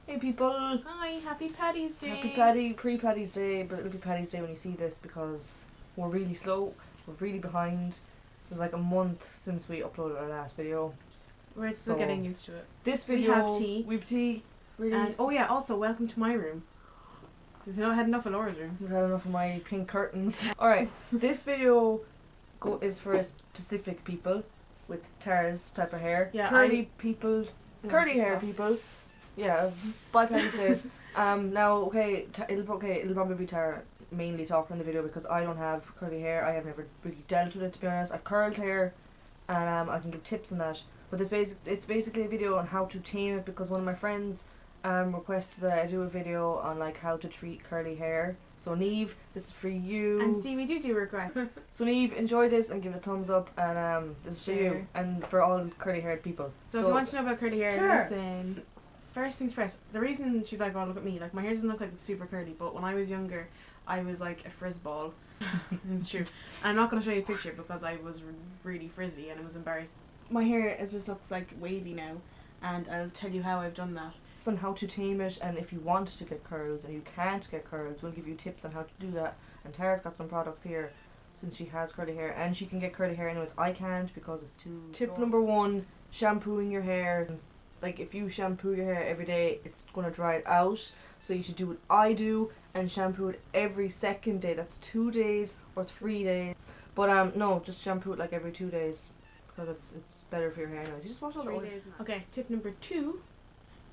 Hey people! Hi, happy Paddy's Day! Happy pre-Paddy's Day, but it'll be Paddy's Day when you see this because we're really slow, we're really behind. It was like a month since we uploaded our last video. We're still getting used to it. This video, we have tea, really. And oh yeah, also welcome to my room. We've not had enough of Laura's room. We've had enough of my pink curtains. Alright, this video is for specific people with Tara's type of hair. Yeah, curly hair people. Yeah, by Paddy's Day. Now, it'll probably be Tara mainly talking in the video because I don't have curly hair. I have never really dealt with it, to be honest. I've curled hair, and I can give tips on that. But it's basically a video on how to tame it because one of my friends requested that I do a video on like how to treat curly hair. So Neve, this is for you. And see, we do regret. So Neve, enjoy this and give it a thumbs up. And this is for you and for all curly haired people. So if you want to know about curly hair, listen. First things first, the reason she's like, oh look at me, like my hair doesn't look like it's super curly, but when I was younger I was like a frizz ball. It's true. And I'm not going to show you a picture because I was really frizzy and it was embarrassing. My hair just looks like wavy now, and I'll tell you how I've done that. On how to tame it, and if you want to get curls and you can't get curls, we'll give you tips on how to do that. And Tara's got some products here since she has curly hair, and she can get curly hair anyways. I can't because it's too Tip short. Number 1, shampooing your hair. Like if you shampoo your hair every day, it's gonna dry it out. So you should do what I do and shampoo it every second day. That's 2 days or 3 days. But no, just shampoo it like every 2 days because it's better for your hair anyways. You just wash all the oil. Okay, tip number 2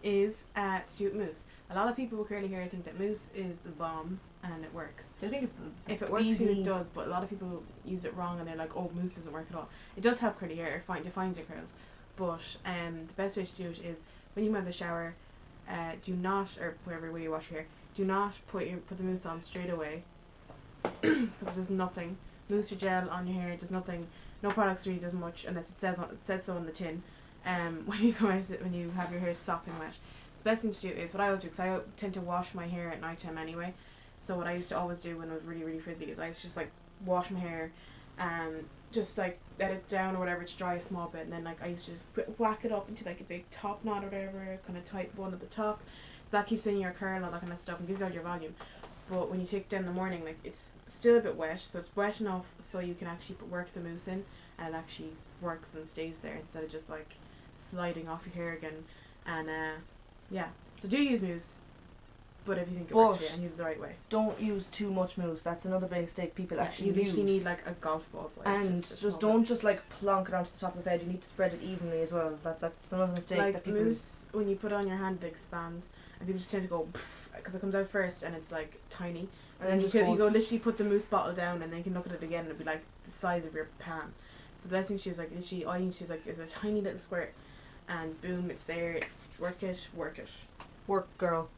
is to do with mousse. A lot of people with curly hair think that mousse is the bomb and it works. I think it's if it works, it does. But a lot of people use it wrong and they're like, oh, mousse doesn't work at all. It does help curly hair. It defines your curls. But the best way to do it is when you come out of the shower, do not, or whatever way you wash your hair, do not put the mousse on straight away because it does nothing. Mousse or gel on your hair does nothing. No products really does much unless it says so on the tin. When you come out, when you have your hair sopping wet, the best thing to do is what I always do, because I tend to wash my hair at night time anyway. So what I used to always do when I was really frizzy is I used to just like wash my hair and just like let it down or whatever to dry a small bit, and then like I used to just whack it up into like a big top knot or whatever, kind of tight bun at the top, so that keeps in your curl, all that kind of stuff, and gives you all your volume. But when you take it down in the morning, like it's still a bit wet, so it's wet enough so you can actually work the mousse in, and it actually works and stays there instead of just like sliding off your hair again. And yeah, so do use mousse, but if you think it works for you and use it the right way, don't use too much mousse. That's another big mistake people actually use. You literally need like a golf ball size. And just don't just like plonk it onto the top of the head. You need to spread it evenly as well. That's another mistake like that people mousse, when you put it on your hand, it expands, and people just tend to go because it comes out first and it's like tiny, and then you go literally put the mousse bottle down and then you can look at it again and it'll be like the size of your palm. So the best thing she was like, literally all you need to do is like is a tiny little squirt, and boom, it's there. Work it, girl.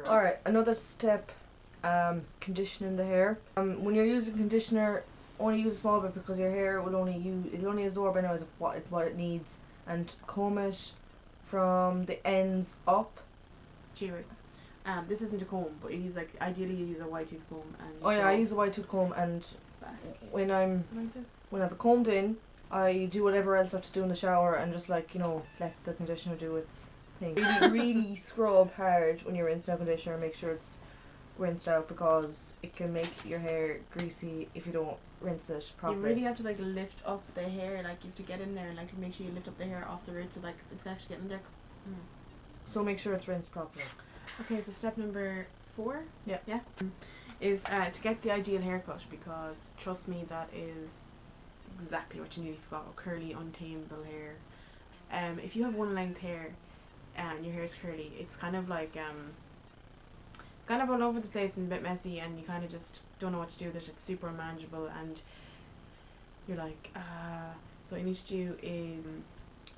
Alright, another step, conditioning the hair. When you're using conditioner, only use a small bit because your hair will only absorb anyways what it needs, and comb it from the ends up. G-wigs. This isn't a comb, but you use like ideally you use a wide tooth comb. And I use a wide tooth comb, and when I have it combed in, I do whatever else I have to do in the shower and just like, let the conditioner do its thing. Really scrub hard when you're rinsing out conditioner. Make sure it's rinsed out because it can make your hair greasy if you don't rinse it properly. You really have to like lift up the hair, like you have to get in there and like make sure you lift up the hair off the root so like it's actually getting there. So make sure it's rinsed properly. Okay, so step number 4 is to get the ideal haircut, because trust me, that is exactly what you need if you've got curly, untameable hair. If you have one length hair and your hair is curly, it's kind of like it's kind of all over the place and a bit messy, and you kind of just don't know what to do with it. It's super unmanageable, and you're like, so what you need to do is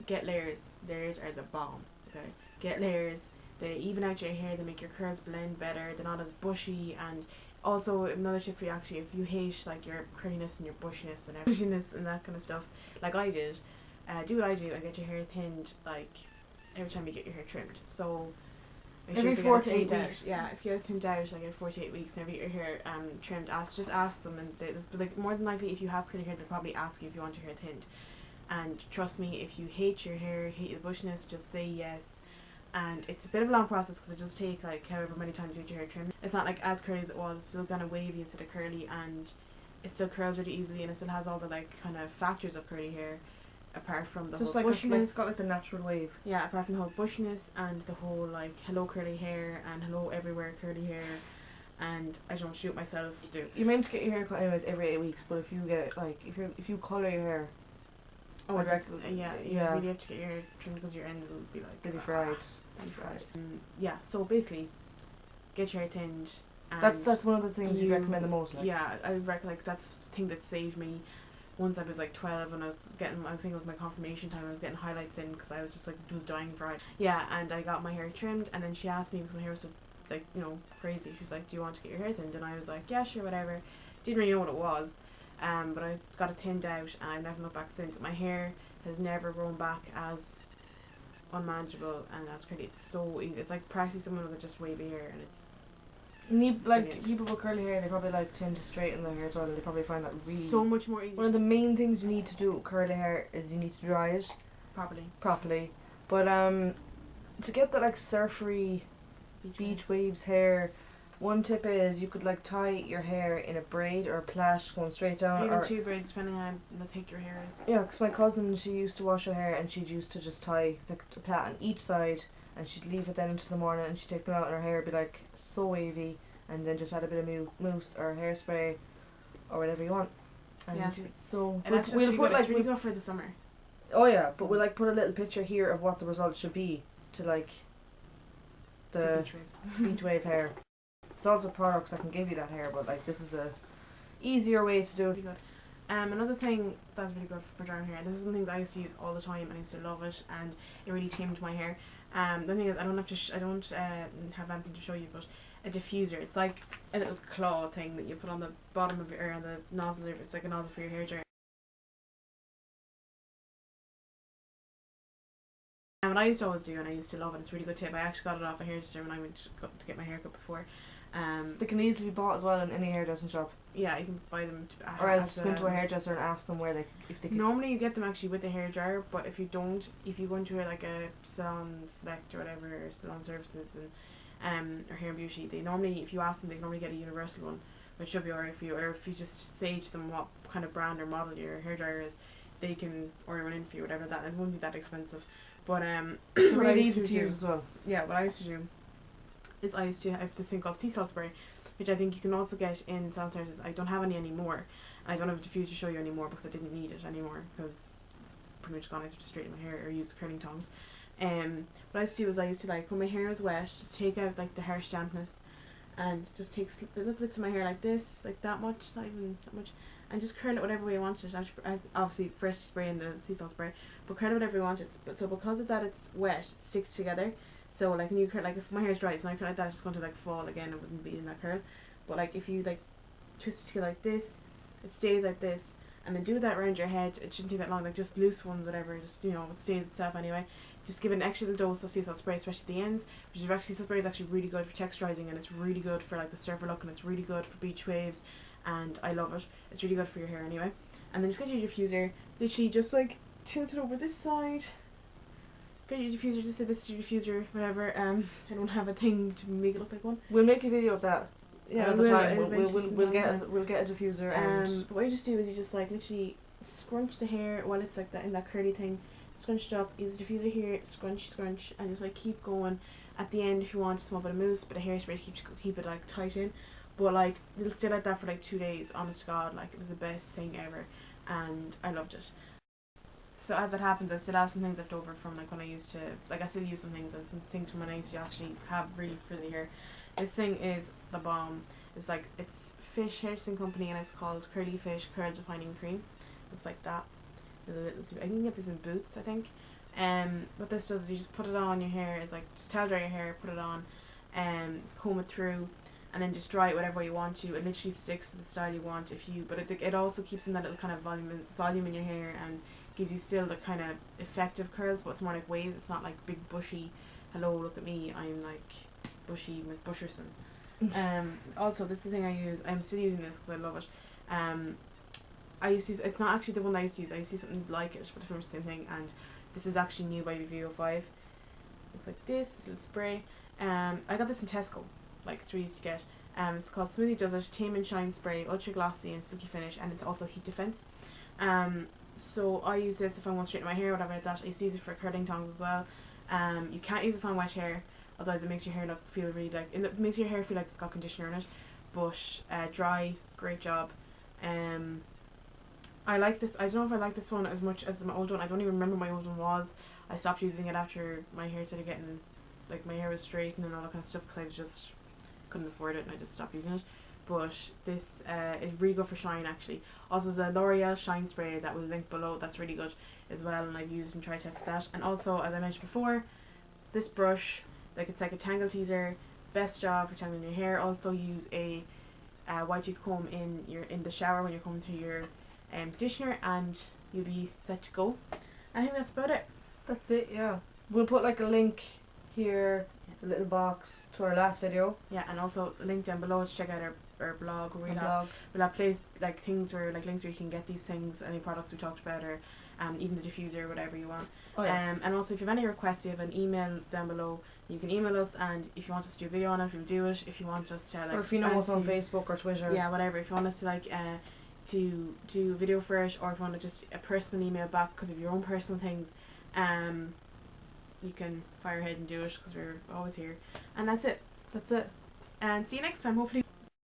get layers. Layers are the bomb. Okay, get layers. They even out your hair. They make your curls blend better. They're not as bushy. And also another tip for you, actually, if you hate like your curliness and your bushiness and that kind of stuff, like I did, do what I do and get your hair thinned like every time you get your hair trimmed. So every 4 to 8 weeks. Yeah, if you get it thinned out like every 4 to 8 weeks, whenever you get your hair trimmed, just ask them, and like more than likely if you have curly hair, they'll probably ask you if you want your hair thinned. And trust me, if you hate your hair, hate the bushiness, just say yes. and it's a bit of a long process because it does take like however many times you get your hair trimmed. It's not like as curly as it was, it's still kind of wavy instead of curly, and it still curls really easily, and it still has all the like kind of factors of curly hair apart from the Just whole like bushiness. it's got like the natural wave. Yeah, apart from the whole bushiness and the whole like hello curly hair and hello everywhere curly hair, and I don't shoot myself to do. You're meant to get your hair cut anyways every 8 weeks, but if you get like if you colour your hair, Oh, I'd reckon, yeah, you really have to get your hair trimmed because your ends will be like it'll be fried. Yeah, so basically, get your hair thinned. And That's one of the things you recommend the most. Like. Yeah, I reckon like that's the thing that saved me. Once I was like 12 and I think it was my confirmation time, I was getting highlights in because I was just like was dying for it. Yeah, and I got my hair trimmed, and then she asked me because my hair was so like crazy. She was like, "Do you want to get your hair thinned?" And I was like, "Yeah, sure, whatever." Didn't really know what it was, but I got it thinned out, and I've never looked back since. My hair has never grown back as unmanageable and as curly. It's so easy. It's like practically someone with just wavy hair, and it's brilliant. People with curly hair, they probably like tend to straighten their hair as well, and they probably find that really so much more easy. One of the main things you need to do with curly hair is you need to dry it properly. But to get that like surfery beach waves hair, one tip is you could like tie your hair in a braid or a plait going straight down, even or 2 braids depending on how thick your hair is. Yeah, because my cousin, she used to wash her hair and she'd used to just tie like a plait on each side, and she'd leave it then into the morning, and she'd take them out and her hair would be like so wavy, and then just add a bit of mousse or hairspray or whatever you want. And yeah. So and we'll put like it's really good for the summer. Oh yeah, but we'll like put a little picture here of what the result should be to like the beach wave hair. There's also products that can give you that hair, but like this is a easier way to do it. Really good. Another thing that's really good for drying hair, and this is one of the things I used to use all the time, and I used to love it, and it really tamed my hair. The thing is, I don't have anything to show you, but a diffuser. It's like a little claw thing that you put on the bottom of your, or on the nozzle. It's like a nozzle for your hair dryer. And what I used to always do, and I used to love it, it's a really good tip. I actually got it off a hairdresser when I went to get my hair cut before. They can easily be bought as well in any hairdressing shop. Yeah, you can buy them. Or else just go into a hairdresser and ask them if they can. Normally you get them actually with the hairdryer, but if you don't, if you go into like a salon select or whatever, or salon services and or hair and beauty, they normally, if you ask them, they normally get a universal one, which should be alright for you. Or if you just say to them what kind of brand or model your hairdryer is, they can order one in for you, whatever that. It won't be that expensive. But really easy to use as well. Yeah, what I used to do is I used to have this thing called sea salt spray, which I think you can also get in salon services. I don't have any anymore. I don't have a diffuser to show you anymore because I didn't need it anymore because it's pretty much gone. I used to straighten my hair or use curling tongs. What I used to do is I used to like when my hair was wet, just take out like the harsh dampness, and just take little bits of my hair like this, like that much, not even that much, and just curl it whatever way you want it. I obviously first spray in the sea salt spray, but curl it whatever you want it. But so because of that, it's wet, it sticks together. So like when you curl, like if my hair is dry, so when I curl like that, it's just going to like fall again. It wouldn't be in that curl. But like if you like twist it together like this, it stays like this, and then do that around your head. It shouldn't take that long. Like just loose ones, whatever. Just it stays itself anyway. Just give it an extra little dose of sea salt spray, especially the ends. Which is actually sea salt spray is actually really good for texturizing, and it's really good for like the surfer look, and it's really good for beach waves. And I love it. It's really good for your hair anyway. And then just get your diffuser. Literally just like tilt it over this side. Get your diffuser, just say this is your diffuser, whatever. I don't have a thing to make it look like one. We'll make a video of that. Yeah, we'll get a diffuser and but what you just do is you just like literally scrunch the hair while it's like that in that curly thing. Scrunch it up, use the diffuser here, scrunch, and just like keep going. At the end, if you want a small bit of mousse, but a hairspray to keep it like tight in. But like it'll stay like that for like 2 days. Honest to God, like it was the best thing ever, and I loved it. So as it happens, I still have some things left over from like when I used to, like I still use some things and things from when I used to actually have really frizzy hair. This thing is the bomb. It's like, it's Fish Hairdressing Company, and it's called Curly Fish Curl Defining Cream. Looks like that. I can get this in Boots, I think. What this does is you just put it on your hair. It's like, just towel dry your hair, put it on, comb it through, and then just dry it whatever you want to. It literally sticks to the style you want but it also keeps in that little kind of volume in your hair, and gives you still the kind of effective curls, but it's more like waves. It's not like big bushy, hello look at me, I'm like bushy McBusherson. Also this is the thing I use. I'm still using this because I love it. I used to use, it's not actually the one I used to use. I used to use something like it, but it's the same thing, and this is actually new by VO5. Looks like this little spray. I got this in Tesco, like it's really easy to get. It's called Smoothie Does It Tame and Shine Spray, ultra glossy and silky finish, and it's also heat defense. So I use this if I want to straighten my hair, whatever like that. I used to use it for curling tongs as well. You can't use this on wet hair, otherwise it makes your hair feel really like, it makes your hair feel like it's got conditioner in it. But dry, great job. I like this. I don't know if I like this one as much as my old one. I don't even remember what my old one was. I stopped using it after my hair started getting, like, my hair was straightened and all that kind of stuff, because I just couldn't afford it and I just stopped using it. But this is really good for shine, actually. Also, there's a L'Oreal shine spray that we'll link below. That's really good as well, and I've used and tried tested that. And also, as I mentioned before, this brush, like, it's like a tangle teaser, best job for tangling your hair. Also use a white tooth comb in the shower when you're combing through your conditioner, and you'll be set to go. I think that's about it. That's it, yeah. We'll put like a link here, the little box, to our last video. Yeah, and also a link down below to check out our blog. Where we'll have place, like, things where, like, links where you can get these things, any products we talked about, or even the diffuser, whatever you want. Oh, yeah. And also, if you have any requests, you have an email down below. You can email us, and if you want us to do a video on it, we'll do it. If you want us to, like, or if you know us on Facebook or Twitter. Yeah, whatever. If you want us to, like, to do a video for it, or if you want to just a personal email back because of your own personal things, you can fire ahead and do it, because we're always here. And that's it. That's it. And see you next time, hopefully.